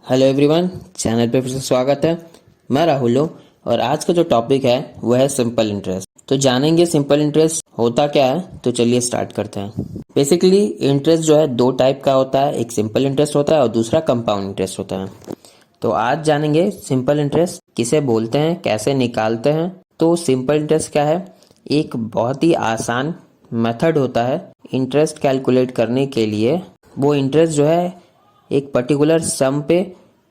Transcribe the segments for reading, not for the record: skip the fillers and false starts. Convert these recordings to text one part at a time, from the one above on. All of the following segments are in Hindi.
हेलो एवरीवन, चैनल पे फिर से स्वागत है। मैं राहुल हूँ और आज का जो टॉपिक है वो है सिंपल इंटरेस्ट। तो जानेंगे सिंपल इंटरेस्ट होता क्या है। तो चलिए स्टार्ट करते हैं। बेसिकली इंटरेस्ट जो है दो टाइप का होता है, एक सिंपल इंटरेस्ट होता है और दूसरा कंपाउंड इंटरेस्ट होता है। तो आज जानेंगे सिंपल इंटरेस्ट किसे बोलते हैं, कैसे निकालते हैं। तो सिंपल इंटरेस्ट क्या है? एक बहुत ही आसान मेथड होता है इंटरेस्ट कैलकुलेट करने के लिए। वो इंटरेस्ट जो है एक पर्टिकुलर सम पे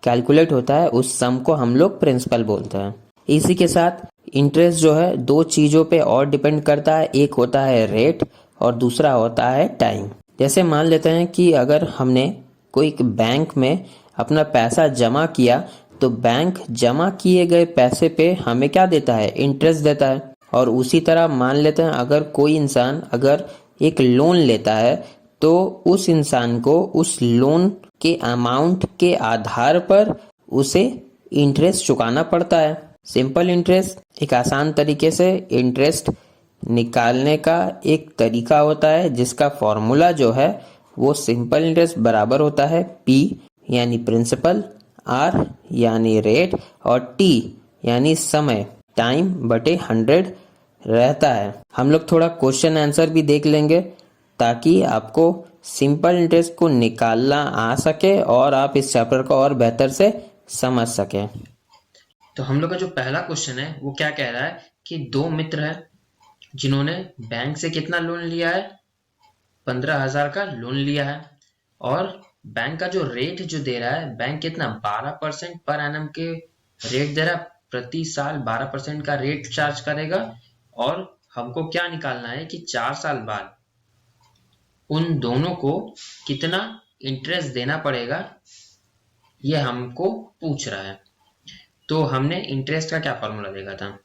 कैलकुलेट होता है, उस सम को हम लोग प्रिंसिपल बोलते हैं। इसी के साथ इंटरेस्ट जो है दो चीज़ों पे और डिपेंड करता है, एक होता है रेट और दूसरा होता है टाइम। जैसे मान लेते हैं कि अगर हमने कोई बैंक में अपना पैसा जमा किया तो बैंक जमा किए गए पैसे पे हमें क्या देता है? इंटरेस्ट देता है। और उसी तरह मान लेते हैं अगर कोई इंसान अगर एक लोन लेता है तो उस इंसान को उस लोन के अमाउंट के आधार पर उसे इंटरेस्ट चुकाना पड़ता है। सिंपल इंटरेस्ट एक आसान तरीके से इंटरेस्ट निकालने का एक तरीका होता है जिसका फॉर्मूला जो है वो सिंपल इंटरेस्ट बराबर होता है P यानी प्रिंसिपल, R यानी रेट और T यानी समय, टाइम बटे 100 रहता है। हम लोग थोड़ा क्वेश्चन आंसर भी देख लेंगे ताकि आपको सिंपल इंटरेस्ट को निकालना आ सके और आप इस चैप्टर को और बेहतर से समझ सके। तो हम लोग का जो पहला क्वेश्चन है वो क्या कह रहा है कि दो मित्र हैं जिन्होंने बैंक से कितना लोन लिया है? 15,000 का लोन लिया है। और बैंक का जो रेट जो दे रहा है, बैंक कितना 12% पर एनम के रेट दे रहा है। प्रति साल 12% का रेट चार्ज करेगा। और हमको क्या निकालना है कि 4 साल बाद उन दोनों को कितना इंटरेस्ट देना पड़ेगा, ये हमको पूछ रहा है। तो हमने इंटरेस्ट का क्या फॉर्मूला देखा था?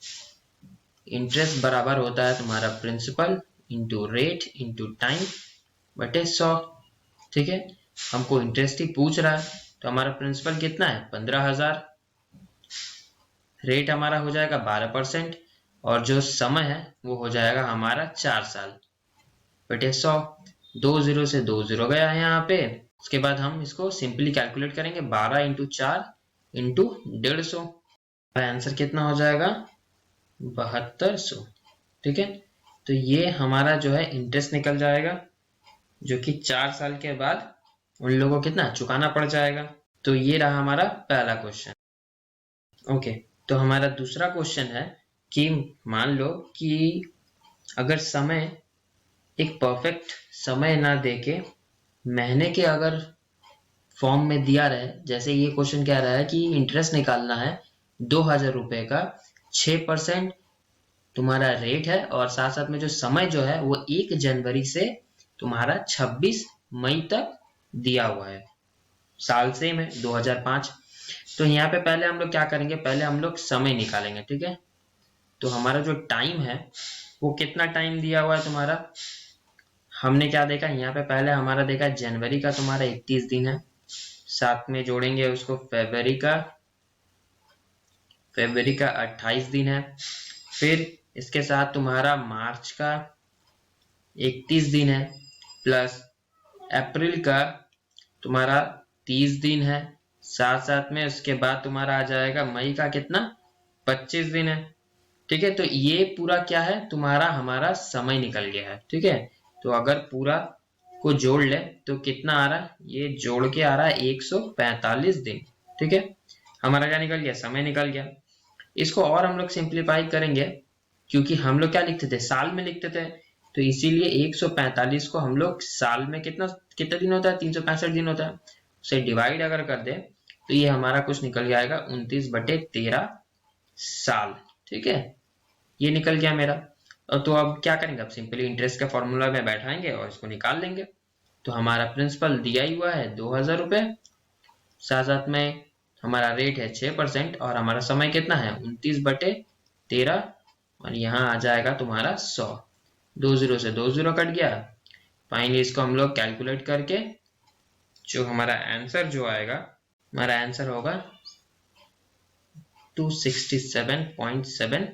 इंटरेस्ट बराबर होता है तुम्हारा principal into rate into time बटे 100। ठीक है, हमको इंटरेस्ट ही पूछ रहा है तो हमारा प्रिंसिपल कितना है? 15,000। रेट हमारा हो जाएगा 12% और जो समय है वो हो जाएगा हमारा 4 साल बटे 100। 2 जीरो से 2 जीरो गया है यहाँ पे। उसके बाद हम इसको सिंपली कैलकुलेट करेंगे, 12 इंटू 4 इंटू 150। आंसर कितना हो जाएगा? 7200। ठीक है, तो ये हमारा जो है इंटरेस्ट निकल जाएगा जो कि 4 साल के बाद उन लोगों को कितना चुकाना पड़ जाएगा। तो ये रहा हमारा पहला क्वेश्चन। ओके, तो हमारा दूसरा क्वेश्चन है कि मान लो कि अगर समय एक परफेक्ट समय ना देके महीने के अगर फॉर्म में दिया रहे, जैसे ये क्वेश्चन कह रहा है कि इंटरेस्ट निकालना है 2,000 रुपए का, 6% तुम्हारा रेट है और साथ साथ में जो समय जो है वो 1 जनवरी से तुम्हारा 26 मई तक दिया हुआ है। साल सेम है 2005। तो यहाँ पे पहले हम लोग क्या करेंगे, पहले हम लोग समय निकालेंगे। ठीक है, तो हमारा जो टाइम है वो कितना टाइम दिया हुआ है तुम्हारा? हमने क्या देखा यहाँ पे, पहले हमारा देखा जनवरी का तुम्हारा 31 दिन है, साथ में जोड़ेंगे उसको फेब्रवरी का 28 दिन है, फिर इसके साथ तुम्हारा मार्च का 31 दिन है, प्लस अप्रैल का तुम्हारा 30 दिन है, साथ साथ में उसके बाद तुम्हारा आ जाएगा मई का कितना 25 दिन है। ठीक है, तो ये पूरा क्या है तुम्हारा, हमारा समय निकल गया है। ठीक है, तो अगर पूरा को जोड़ ले तो कितना आ रहा है? ये जोड़ के आ रहा है 145 दिन। ठीक है, हमारा क्या निकल गया? समय निकल गया। इसको और हम लोग सिंप्लीफाई करेंगे क्योंकि हम लोग क्या लिखते थे, साल में लिखते थे, तो इसीलिए 145 को हम लोग साल में कितना कितने दिन होता है? 365 दिन होता है। उसे डिवाइड अगर कर दे तो ये हमारा कुछ निकल जाएगा 29/13 साल। ठीक है, ये निकल गया मेरा। और तो अब क्या करेंगे, अब सिंपली इंटरेस्ट का फॉर्मूला में बैठाएंगे और इसको निकाल लेंगे। तो हमारा प्रिंसिपल दिया ही हुआ है 2,000 रुपए, साथ साथ में हमारा रेट है 6% और हमारा समय कितना है 29/13 और यहाँ आ जाएगा तुम्हारा 100। 2 जीरो से 2 जीरो कट गया। फाइनली इसको हम लोग कैलकुलेट करके जो हमारा आंसर जो आएगा, हमारा आंसर होगा 267.7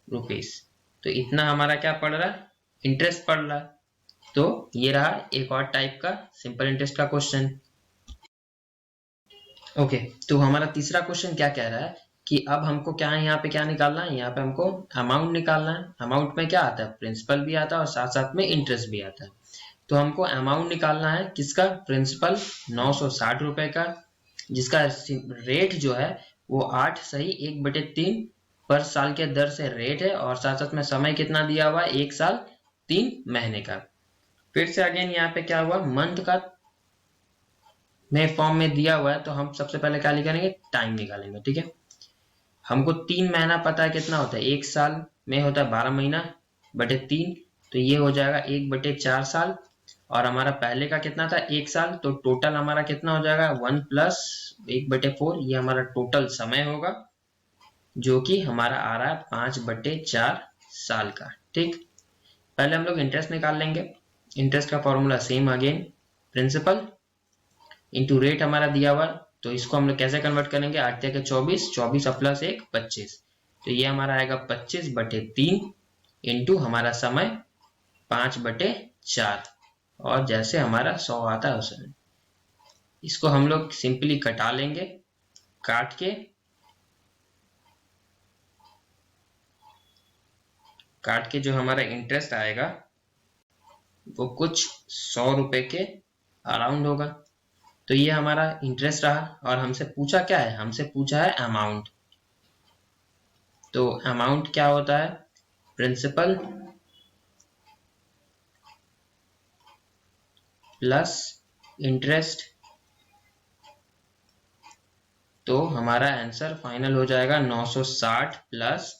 रुपीज। तो इतना हमारा क्या पड़ रहा है? इंटरेस्ट पड़ रहा है। तो ये रहा एक और टाइप का सिंपल इंटरेस्ट का क्वेश्चन। ओके, तो हमारा तीसरा क्वेश्चन क्या कह रहा है कि अब हमको क्या है, यहाँ पे क्या निकालना है, यहाँ पे हमको अमाउंट निकालना है। अमाउंट में क्या आता है, प्रिंसिपल भी आता है और साथ साथ में इंटरेस्ट भी आता है। तो हमको अमाउंट निकालना है किसका, प्रिंसिपल 960 रुपए का, जिसका रेट जो है वो 8 सही 1/3 पर साल के दर से रेट है, और साथ साथ में समय कितना दिया हुआ है, 1 साल 3 महीने का। फिर से अगेन यहाँ पे क्या हुआ, मंथ का में फॉर्म में दिया हुआ है, तो हम सबसे पहले क्या निकालेंगे, टाइम निकालेंगे। ठीक है, हमको 3 महीना पता है कितना होता है, 1 साल में होता है 12 महीना बटे 3, तो ये हो जाएगा 1/4 साल। और हमारा पहले का कितना था, 1 साल, तो टोटल हमारा कितना हो जाएगा, 1 प्लस 1/4, ये हमारा टोटल समय होगा, जो कि हमारा आ रहा है 5/4 साल का। ठीक, पहले हम लोग इंटरेस्ट निकाल लेंगे। इंटरेस्ट का formula same again, principal into rate हमारा दिया हुआ, तो इसको हम लोग कैसे कन्वर्ट करेंगे, 8 के 24, 24 प्लस 1 25, तो ये हमारा आएगा 25/3 इंटू हमारा समय 5/4, और जैसे हमारा 100 आता है उसे इसको हम लोग सिंपली कटा लेंगे। काट के जो हमारा इंटरेस्ट आएगा वो कुछ 100 रुपए के अराउंड होगा। तो ये हमारा इंटरेस्ट रहा, और हमसे पूछा क्या है, हमसे पूछा है अमाउंट। तो अमाउंट क्या होता है, प्रिंसिपल प्लस इंटरेस्ट, तो हमारा आंसर फाइनल हो जाएगा 960 प्लस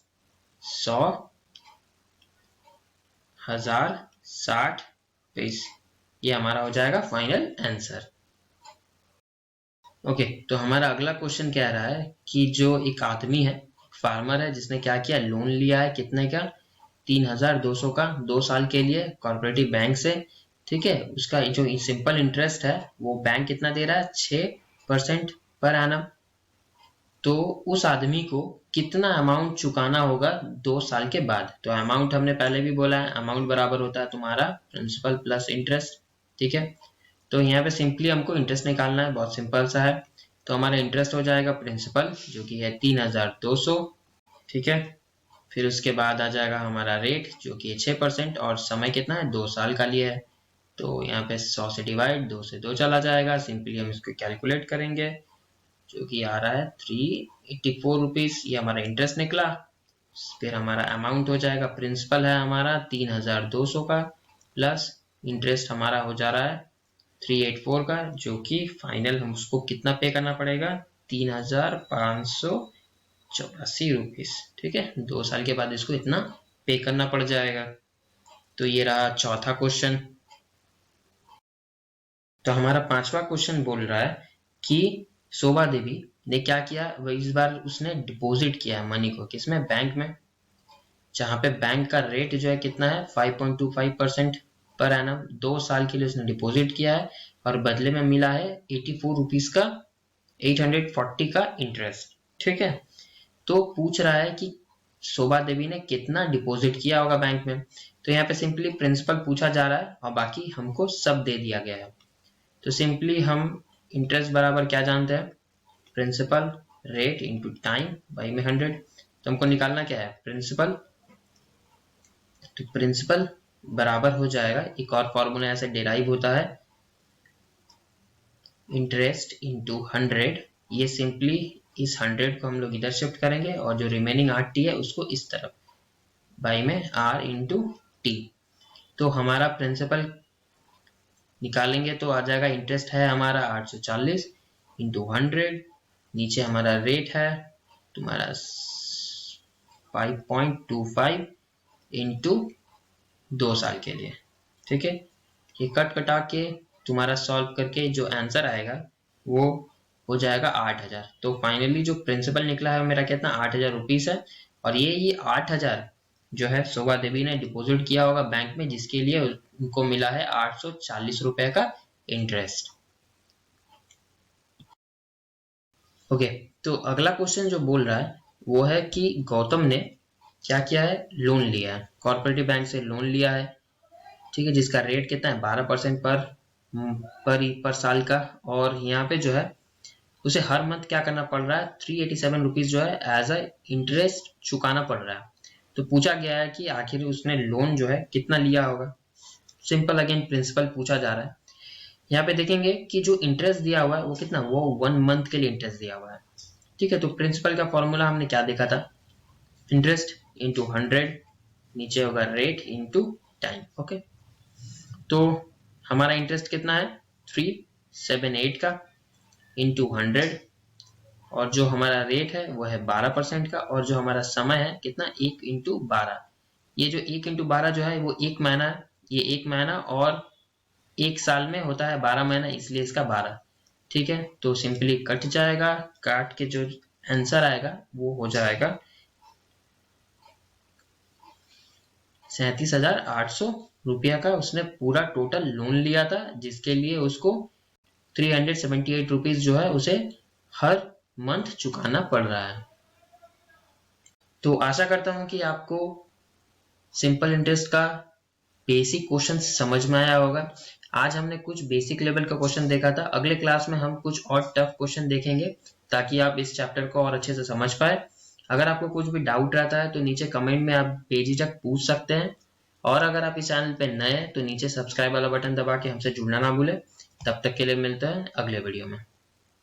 100 1060 पैसे, ये हमारा हो जाएगा फाइनल आंसर। ओके, तो हमारा अगला क्वेश्चन कह रहा है कि जो एक आदमी है, फार्मर है, जिसने क्या किया, लोन लिया है कितने का, 3200 का 2 साल के लिए कॉर्पोरेटिव बैंक से। ठीक है, उसका जो सिंपल इंटरेस्ट है वो बैंक कितना दे रहा है, 6% पर एनम। तो उस आदमी को कितना अमाउंट चुकाना होगा 2 साल के बाद। तो अमाउंट हमने पहले भी बोला है, अमाउंट बराबर होता है तुम्हारा प्रिंसिपल प्लस इंटरेस्ट। ठीक है, तो यहाँ पे सिंपली हमको इंटरेस्ट निकालना है, बहुत सिंपल सा है। तो हमारा इंटरेस्ट हो जाएगा प्रिंसिपल जो कि है 3200। ठीक है, फिर उसके बाद आ जाएगा हमारा रेट जो कि 6%, और समय कितना है, 2 साल का लिए है। तो यहाँ पे 100 से डिवाइड, 2 से 2 चला जाएगा, सिंपली हम इसको कैलकुलेट करेंगे, जो कि आ रहा है 384 रुपीज, ये हमारा इंटरेस्ट निकला। फिर हमारा अमाउंट हो जाएगा, प्रिंसिपल है हमारा 3200 का, प्लस इंटरेस्ट हमारा हो जा रहा है 384 का, जो कि फाइनल हम उसको कितना पे करना पड़ेगा, 3584 रुपीज। ठीक है, 2 साल के बाद इसको इतना पे करना पड़ जाएगा। तो ये रहा चौथा क्वेश्चन। तो हमारा पांचवा क्वेश्चन बोल रहा है कि शोभा देवी ने क्या किया, वह इस बार उसने डिपॉजिट किया है मनी को, किसमें, बैंक में, जहां पे बैंक का रेट जो है कितना है, 5.25% पर एनम। 2 साल के लिए उसने डिपॉजिट किया है, और बदले में मिला है 84 रुपीज का 840 का इंटरेस्ट। ठीक है, तो पूछ रहा है कि शोभा देवी ने कितना डिपॉजिट किया होगा बैंक में। तो यहाँ पे सिंपली प्रिंसिपल पूछा जा रहा है, और बाकी हमको सब दे दिया गया है। तो सिंपली हम इंटरेस्ट बराबर क्या जानते हैं, principal rate into time by में 100। तो हमको निकालना क्या है, प्रिंसिपल, तो प्रिंसिपल बराबर हो जाएगा, एक और फॉर्मूला ऐसे डिराइव होता है, इंटरेस्ट इंटू 100। ये सिंपली इस 100 को हम लोग इधर शिफ्ट करेंगे, और जो रिमेनिंग 8t है उसको इस तरफ, बाई में r इंटू टी। तो हमारा प्रिंसिपल निकालेंगे तो आ जाएगा, इंटरेस्ट है हमारा 840 इंटू 100, नीचे हमारा रेट है तुम्हारा 5.25 इंटू 2 साल के लिए। ठीक है, ये कट कटा के तुम्हारा सॉल्व करके जो आंसर आएगा वो हो जाएगा 8000। तो फाइनली जो प्रिंसिपल निकला है मेरा कितना, 8000 रुपीज है। और ये 8000 जो है शोभा देवी ने डिपॉजिट किया होगा बैंक में, जिसके लिए उनको मिला है 840 रुपए का इंटरेस्ट। ओके, तो अगला क्वेश्चन जो बोल रहा है वो है कि गौतम ने क्या किया है, लोन लिया है, कॉर्पोरेटिव बैंक से लोन लिया है। ठीक है, जिसका रेट कितना है, 12% पर साल का। और यहाँ पे जो है उसे हर मंथ क्या करना पड़ रहा है, 387 रुपीज जो है एज अ इंटरेस्ट चुकाना पड़ रहा है। तो पूछा गया है कि आखिर उसने लोन जो है कितना लिया होगा। सिंपल अगेन प्रिंसिपल पूछा जा रहा है। यहाँ पे देखेंगे कि जो इंटरेस्ट दिया हुआ है वो कितना, वो 1 मंथ के लिए इंटरेस्ट दिया हुआ है। ठीक है, तो प्रिंसिपल का फॉर्मूला हमने क्या देखा था, इंटरेस्ट इंटू 100, नीचे होगा रेट इंटू टाइम। ओके, तो हमारा इंटरेस्ट कितना है 378 का इंटू 100, और जो हमारा रेट है वो है 12% का, और जो हमारा समय है कितना 1 इंटू 12। ये जो 1 इंटू 12 जो है वो 1 महीना, ये 1 महीना, और 1 साल में होता है 12 महीना, इसलिए इसका 12। ठीक है, तो सिंपली कट जाएगा, काट के जो आंसर आएगा वो हो जाएगा 37,800 रुपया का उसने पूरा टोटल लोन लिया था, जिसके लिए उसको 378 रुपीज जो है उसे हर मंथ चुकाना पड़ रहा है। तो आशा करता हूं कि आपको सिंपल इंटरेस्ट का बेसिक क्वेश्चन समझ में आया होगा। आज हमने कुछ बेसिक लेवल का क्वेश्चन देखा था, अगले क्लास में हम कुछ और टफ क्वेश्चन देखेंगे ताकि आप इस चैप्टर को और अच्छे से समझ पाए। अगर आपको कुछ भी डाउट रहता है तो नीचे कमेंट में आप बेझिझक पूछ सकते हैं, और अगर आप इस चैनल पे नए हैं तो नीचे सब्सक्राइब वाला बटन दबा के हमसे जुड़ना ना भूलें। तब तक के लिए मिलते हैं अगले वीडियो में।